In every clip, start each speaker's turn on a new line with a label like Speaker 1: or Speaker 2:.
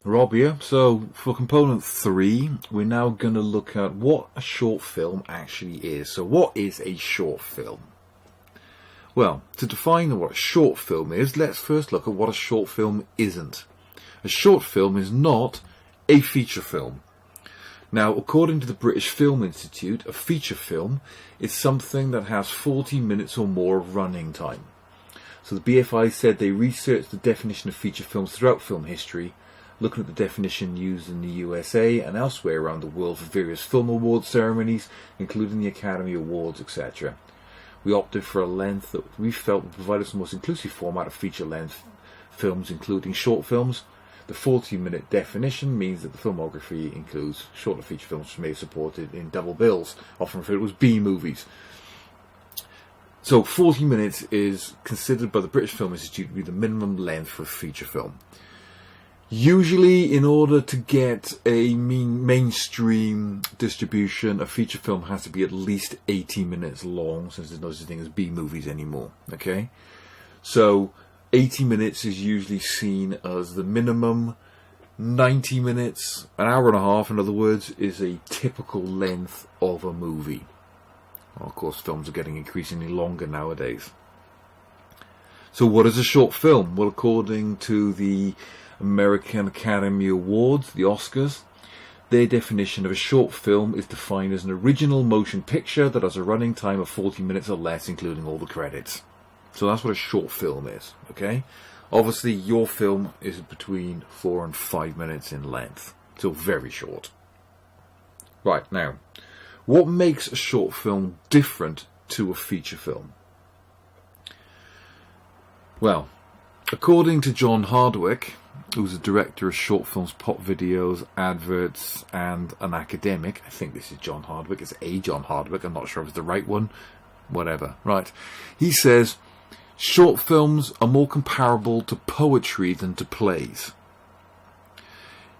Speaker 1: Rob here. So for component 3, we're now going to look at what a short film actually is. So what is a short film? Well, to define what a short film is, let's first look at what a short film isn't. A short film is not a feature film. Now, according to the British Film Institute, a feature film is something that has 40 minutes or more of running time. So the BFI said they researched the definition of feature films throughout film history, looking at the definition used in the USA and elsewhere around the world for various film award ceremonies, including the Academy Awards, etc. We opted for a length that we felt would provide us the most inclusive format of feature-length films, including short films. The 40-minute definition means that the filmography includes shorter feature films which may be supported in double bills, often referred to as B-movies. So 40 minutes is considered by the British Film Institute to be the minimum length for a feature film. Usually, in order to get a mainstream distribution, a feature film has to be at least 80 minutes long, since there's no such thing as B-movies anymore. Okay, so 80 minutes is usually seen as the minimum. 90 minutes, an hour and a half, in other words, is a typical length of a movie. Well, of course, films are getting increasingly longer nowadays. So what is a short film? Well, according to the American Academy Awards, the Oscars, their definition of a short film is defined as an original motion picture that has a running time of 40 minutes or less, including all the credits. So that's what a short film is, okay? Obviously, your film is between 4 and 5 minutes in length, so very short. Right, now, what makes a short film different to a feature film? Well, according to John Hardwick, who's a director of short films, pop videos, adverts, and an academic. I think this is John Hardwick. It's a John Hardwick. I'm not sure if it's the right one. Whatever. Right. He says, short films are more comparable to poetry than to plays.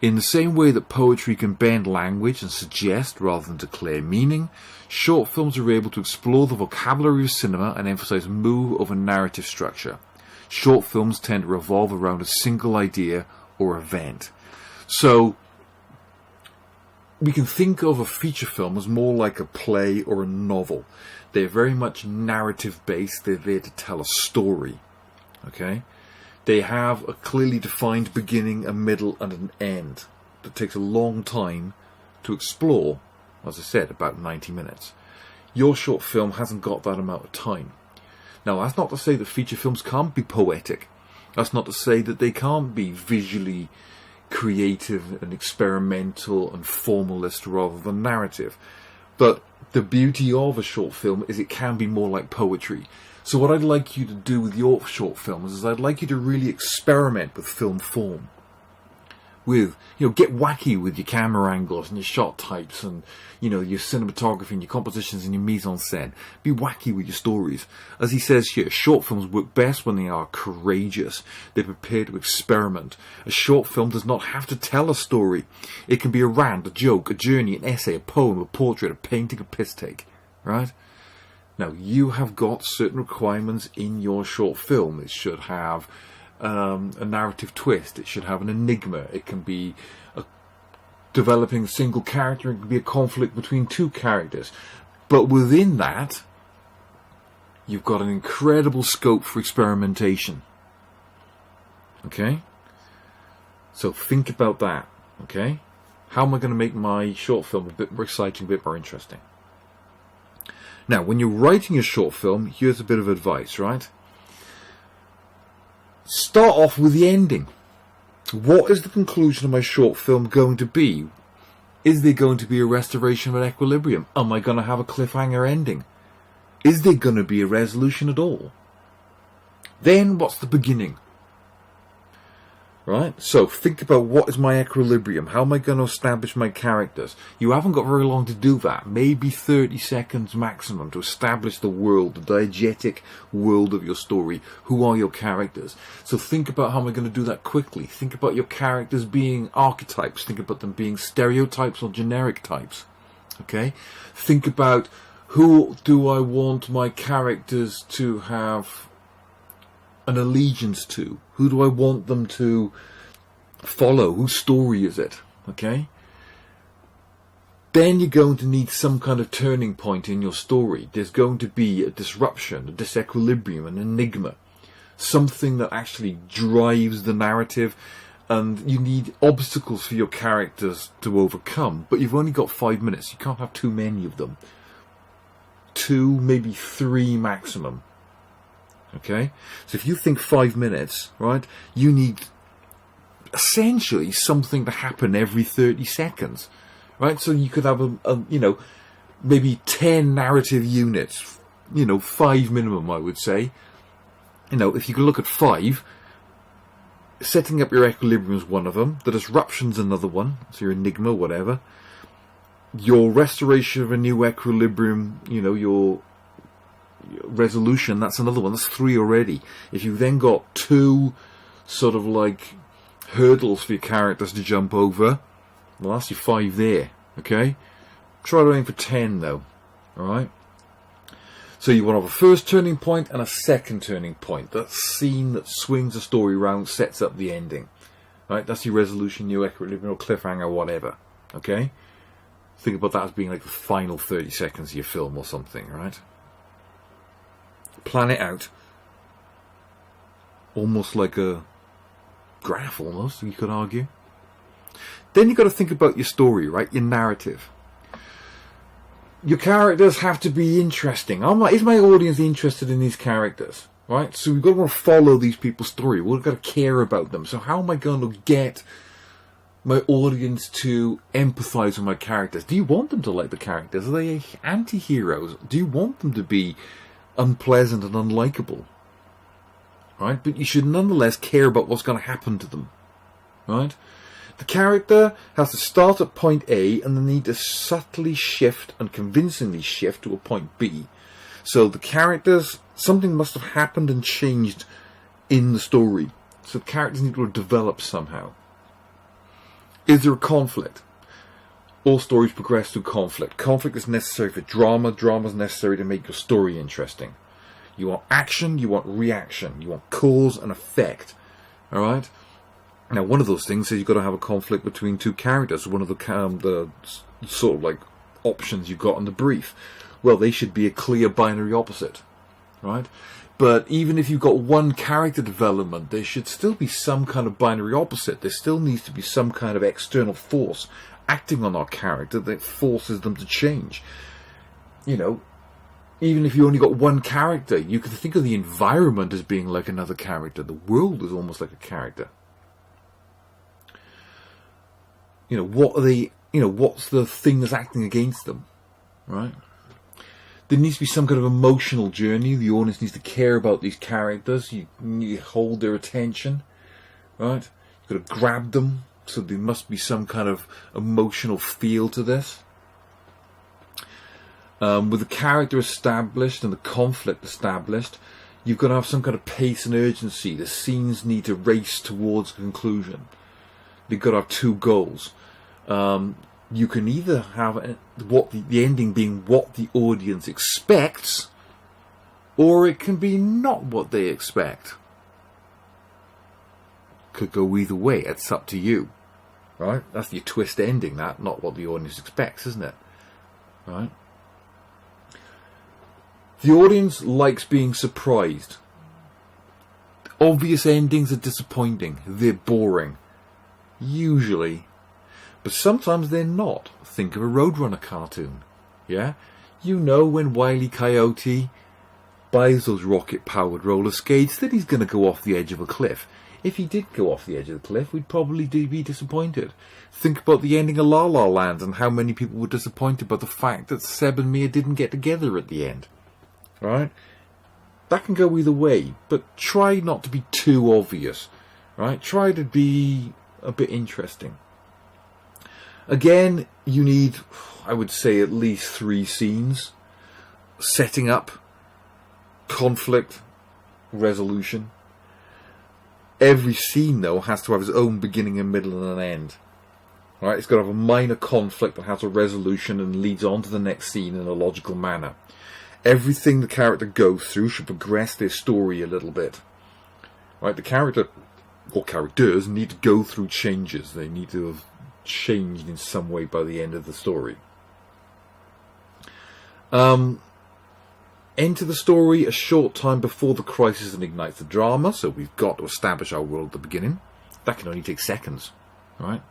Speaker 1: In the same way that poetry can bend language and suggest rather than declare meaning, short films are able to explore the vocabulary of cinema and emphasize mood over narrative structure. Short films tend to revolve around a single idea or event. So we can think of a feature film as more like a play or a novel. They're very much narrative based. They're there to tell a story. Okay? They have a clearly defined beginning, a middle, and an end that takes a long time to explore. As I said, about 90 minutes. Your short film hasn't got that amount of time. Now, that's not to say that feature films can't be poetic. That's not to say that they can't be visually creative and experimental and formalist rather than narrative. But the beauty of a short film is it can be more like poetry. So what I'd like you to do with your short films is I'd like you to really experiment with film form. With, get wacky with your camera angles and your shot types and, your cinematography and your compositions and your mise-en-scène. Be wacky with your stories. As he says here, short films work best when they are courageous. They're prepared to experiment. A short film does not have to tell a story. It can be a rant, a joke, a journey, an essay, a poem, a portrait, a painting, a piss take. Right? Now, you have got certain requirements in your short film. It should have a narrative twist. It should have an enigma. It can be developing a single character. It can be a conflict between two characters. But within that, you've got an incredible scope for experimentation. Okay? So think about that. Okay? How am I going to make my short film a bit more exciting, a bit more interesting? Now, when you're writing a short film, here's a bit of advice, right? Start off with the ending. What is the conclusion of my short film going to be? Is there going to be a restoration of an equilibrium? Am I going to have a cliffhanger ending? Is there going to be a resolution at all? Then what's the beginning? Right? So think about, what is my equilibrium? How am I going to establish my characters? You haven't got very long to do that. Maybe 30 seconds maximum to establish the world, the diegetic world of your story. Who are your characters? So think about, how am I going to do that quickly? Think about your characters being archetypes. Think about them being stereotypes or generic types. Okay? Think about, who do I want my characters to have an allegiance to? Who do I want them to follow? Whose story is it? Okay? Then you're going to need some kind of turning point in your story. There's going to be a disruption, a disequilibrium, an enigma. Something that actually drives the narrative, and you need obstacles for your characters to overcome. But you've only got 5 minutes. You can't have too many of them. 2, maybe 3 maximum. Okay? So if you think 5 minutes, right, you need essentially something to happen every 30 seconds. Right? So you could have maybe 10 narrative units. 5 minimum, I would say. If you can look at 5, setting up your equilibrium is one of them. The disruption's another one. So your enigma, whatever. Your restoration of a new equilibrium, your resolution, that's another one. That's 3 already. If you've then got 2 sort of like hurdles for your characters to jump over, well, that's your 5 there. Okay? Try to aim for 10 though. Alright? So you want to have a first turning point and a second turning point. That scene that swings the story round, sets up the ending. Right? That's your resolution, your equilibrium, or cliffhanger, whatever. Okay? Think about that as being like the final 30 seconds of your film or something, right? Plan it out. Almost like a graph, almost, you could argue. Then you've got to think about your story, right? Your narrative. Your characters have to be interesting. Is my audience interested in these characters? Right? So we've got to follow these people's story. We've got to care about them. So how am I going to get my audience to empathise with my characters? Do you want them to like the characters? Are they anti-heroes? Do you want them to be unpleasant and unlikable? Right? But you should nonetheless care about what's going to happen to them. Right? The character has to start at point A and then need to subtly shift and convincingly shift to a point B. So the characters, something must have happened and changed in the story. So the characters need to develop somehow. Is there a conflict? All stories progress through conflict. Conflict is necessary for drama. Drama is necessary to make your story interesting. You want action, you want reaction. You want cause and effect. Alright? Now, one of those things is you've got to have a conflict between 2 characters. One of the sort of like options you've got in the brief. Well, they should be a clear binary opposite, right? But even if you've got 1 character development, there should still be some kind of binary opposite. There still needs to be some kind of external force acting on our character that forces them to change. Even if you only got 1 character, you can think of the environment as being like another character. The world is almost like a character. What are they, what's the thing that's acting against them, right? There needs to be some kind of emotional journey. The audience needs to care about these characters. You need to hold their attention, right? You've got to grab them, so there must be some kind of emotional feel to this. With the character established and the conflict established, you've got to have some kind of pace and urgency. The scenes need to race towards conclusion. They've got to have 2 goals. You can either have the ending being what the audience expects, or it can be not what they expect. Could go either way. It's up to you, right? That's your twist ending. That not what the audience expects, isn't it? Right? The audience likes being surprised. Obvious endings are disappointing. They're boring. Usually. But sometimes they're not. Think of a Roadrunner cartoon. Yeah? When Wile E. Coyote buys those rocket-powered roller skates, that he's going to go off the edge of a cliff. If he did go off the edge of the cliff, we'd probably be disappointed. Think about the ending of La La Land and how many people were disappointed by the fact that Seb and Mia didn't get together at the end. Right? That can go either way, but try not to be too obvious. Right? Try to be a bit interesting. Again, you need, I would say, at least 3 scenes. Setting up, conflict, resolution. Every scene, though, has to have its own beginning and middle and an end. Right? It's got to have a minor conflict that has a resolution and leads on to the next scene in a logical manner. Everything the character goes through should progress their story a little bit. Right? The character or characters, need to go through changes. They need to have changed in some way by the end of the story. Enter the story a short time before the crisis and ignites the drama, so we've got to establish our world at the beginning. That can only take seconds, right?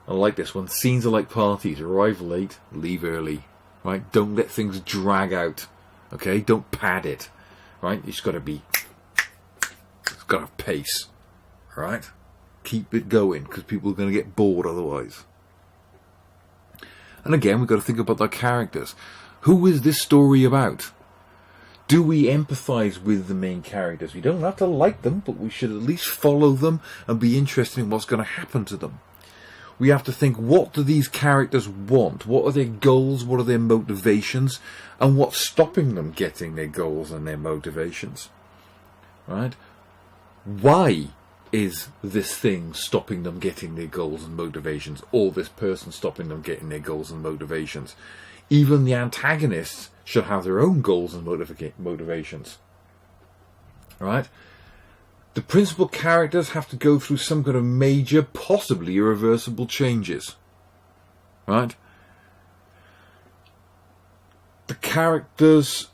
Speaker 1: I like this one. Scenes are like parties. Arrive late, leave early, right? Don't let things drag out, okay? Don't pad it, right? It's got to have pace, right? Keep it going, because people are going to get bored otherwise. And again, we've got to think about our characters. Who is this story about? Do we empathise with the main characters? We don't have to like them, but we should at least follow them and be interested in what's going to happen to them. We have to think, what do these characters want? What are their goals? What are their motivations? And what's stopping them getting their goals and their motivations? Right? Why is this thing stopping them getting their goals and motivations? Or this person stopping them getting their goals and motivations? Even the antagonists should have their own goals and motivations. Right? The principal characters have to go through some kind of major, possibly irreversible changes. Right? The characters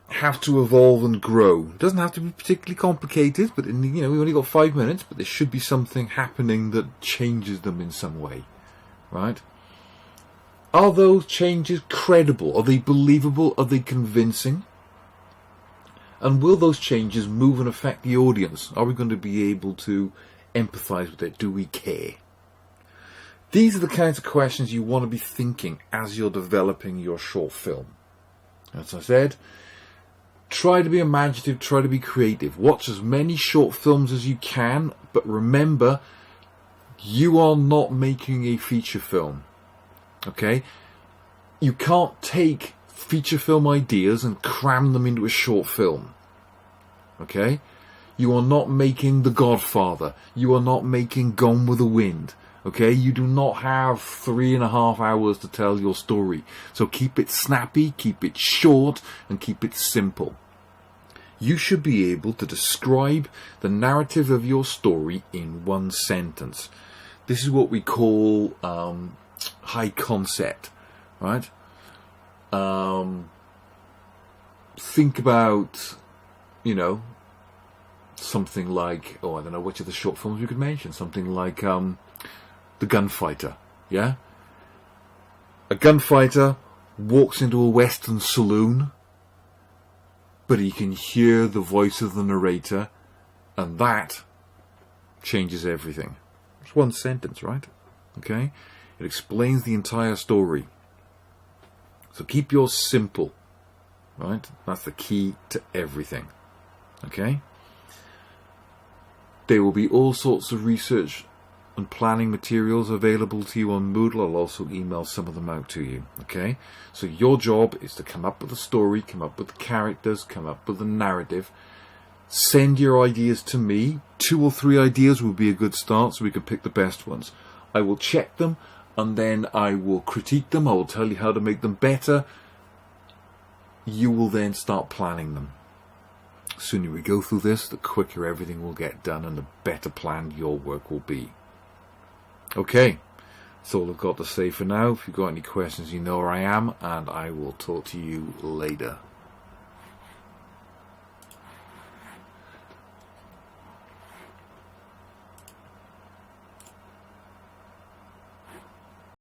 Speaker 1: have to evolve and grow. It doesn't have to be particularly complicated, but we've only got 5 minutes, but there should be something happening that changes them in some way. Right? Are those changes credible? Are they believable? Are they convincing? And will those changes move and affect the audience? Are we going to be able to empathise with it? Do we care? These are the kinds of questions you want to be thinking as you're developing your short film. As I said, try to be imaginative, try to be creative. Watch as many short films as you can, but remember, you are not making a feature film. Okay? You can't take feature film ideas and cram them into a short film. Okay? You are not making The Godfather. You are not making Gone with the Wind. Okay? You do not have 3.5 hours to tell your story. So keep it snappy, keep it short, and keep it simple. You should be able to describe the narrative of your story in one sentence. This is what we call high concept, right? Think about, something like, I don't know, which of the short films you could mention. Something like The Gunfighter, yeah? A gunfighter walks into a Western saloon, but he can hear the voice of the narrator, and that changes everything. It's one sentence, right? Okay? It explains the entire story. So keep yours simple, right? That's the key to everything. Okay? There will be all sorts of research and planning materials available to you on Moodle. I'll also email some of them out to you. Okay? So your job is to come up with a story, come up with the characters, come up with the narrative. Send your ideas to me. 2 or 3 ideas will be a good start, so we can pick the best ones. I will check them, and then I will critique them. I will tell you how to make them better. You will then start planning them. The sooner we go through this, the quicker everything will get done and the better planned your work will be. Okay, that's all I've got to say for now. If you've got any questions, you know where I am, and I will talk to you later.